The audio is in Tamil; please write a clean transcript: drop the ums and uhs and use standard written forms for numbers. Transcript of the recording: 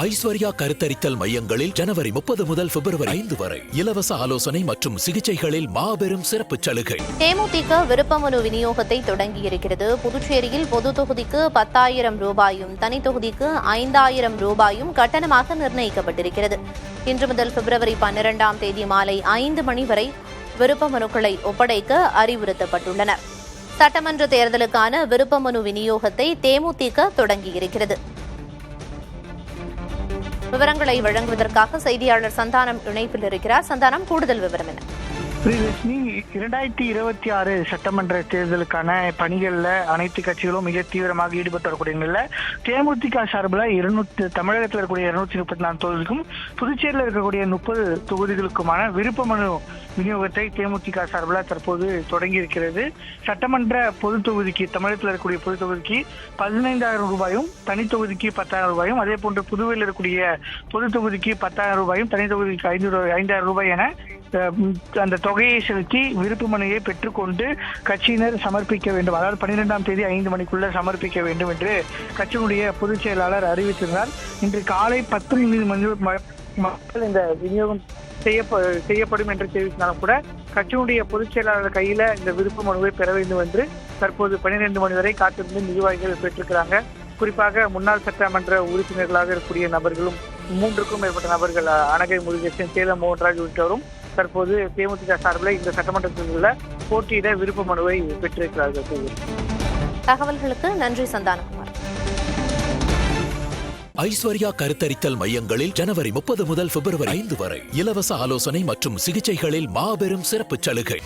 ஐஸ்வர்யா கருத்தரித்தல் மையங்களில் ஜனவரி 30 முதல் பிப்ரவரி 5 வரை இலவச ஆலோசனை மற்றும் சிகிச்சைகளில் மாபெரும் சிறப்பு சலுகை. தேமுதிக விருப்பமனு விநியோகத்தை தொடங்கியிருக்கிறது. புதுச்சேரியில் பொது தொகுதிக்கு 10,000 ரூபாயும் தனி தொகுதிக்கு 5,000 ரூபாயும் கட்டணமாக நிர்ணயிக்கப்பட்டிருக்கிறது. இன்று முதல் பிப்ரவரி 12ஆம் தேதி மாலை 5 மணி வரை விருப்ப மனுக்களை ஒப்படைக்க அறிவுறுத்தப்பட்டுள்ளனர். சட்டமன்ற தேர்தலுக்கான விருப்பமனு விநியோகத்தை தேமுதிக தொடங்கியிருக்கிறது. விவரங்களை வழங்குவதற்காக செய்தியாளர் சந்தானம் இணைப்பில் இருக்கிறார். சந்தானம், கூடுதல் விவரம் என்ன? 2026 சட்டமன்ற தேர்தலுக்கான பணிகளில் அனைத்து கட்சிகளும் மிக தீவிரமாக ஈடுபட்டு வரக்கூடிய நிலையில் தேமுதிக சார்பில் தமிழகத்தில் இருக்கக்கூடிய 234 தொகுதிக்கும் புதுச்சேரியில் இருக்கக்கூடிய 30 தொகுதிகளுக்குமான விருப்ப மனு விநியோகத்தை தேமுதிக சார்பில் தற்போது தொடங்கி இருக்கிறது. சட்டமன்ற பொது தொகுதிக்கு தமிழகத்தில் இருக்கக்கூடிய பொது தொகுதிக்கு 15,000 ரூபாயும் தனி தொகுதிக்கு 10,000 ரூபாயும், அதே போன்று புதுவையில் இருக்கக்கூடிய பொது தொகுதிக்கு 10,000 ரூபாயும் தனி தொகுதிக்கு 5,000 ரூபாய் என அந்த தொகையை செலுத்தி விருப்ப மனுவை பெற்றுக்கொண்டு கட்சியினர் சமர்ப்பிக்க வேண்டும். அதாவது 12ஆம் தேதி 5 மணிக்குள்ள சமர்ப்பிக்க வேண்டும் என்று கட்சியினுடைய பொதுச் செயலாளர் அறிவித்திருந்தார். இன்று காலை 10 மணி மக்கள் இந்த விநியோகம் செய்யப்படும் என்று தெரிவித்தாலும் கூட கட்சியினுடைய பொதுச் செயலாளர் கையில இந்த விருப்ப மனுவை பெற வேண்டும் என்று தற்போது 12 மணி வரை காத்திருந்து நிர்வாகிகள் பெற்றிருக்கிறாங்க. குறிப்பாக முன்னாள் சட்டமன்ற உறுப்பினர்களாக இருக்கக்கூடிய நபர்களும் 3க்கும் மேற்பட்ட நபர்கள் அனகை முருகேசன், சேலம் மோகன்ராஜ் உள்ளிட்டோரும் தற்போது தேமுதிக சார்பில் இந்த சட்டமன்ற தேர்தலில் போட்டியிட விருப்ப மனுவை பெற்றிருக்கிறார்கள். தகவல்களுக்கு நன்றி சந்தானகுமார். ஐஸ்வர்யா கருத்தரித்தல் மையங்களில் ஜனவரி 30 முதல் பிப்ரவரி 5 வரை இலவச ஆலோசனை மற்றும் சிகிச்சைகளில் மாபெரும் சிறப்பு சலுகை.